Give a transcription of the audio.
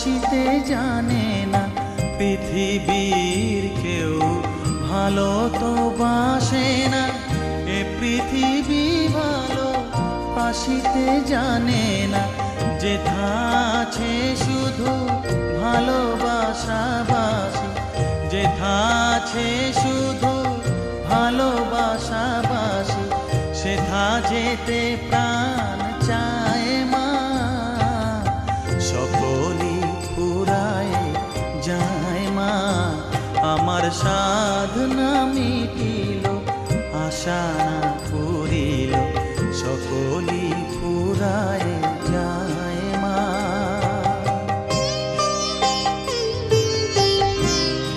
আসিতে জানে না, পৃথিবীর কেউ ভালো তো বাসে না, এ পৃথিবী ভালো আসিতে জানে না। যেথা আছে শুধু ভালোবাসাবাসি, যেথা আছে শুধু ভালোবাসাবাসি, সেথা যেতে প্রাণ চায় মা। সকলই ফুরায় যায় মা, আমার সাধনা মিটিল, আশা না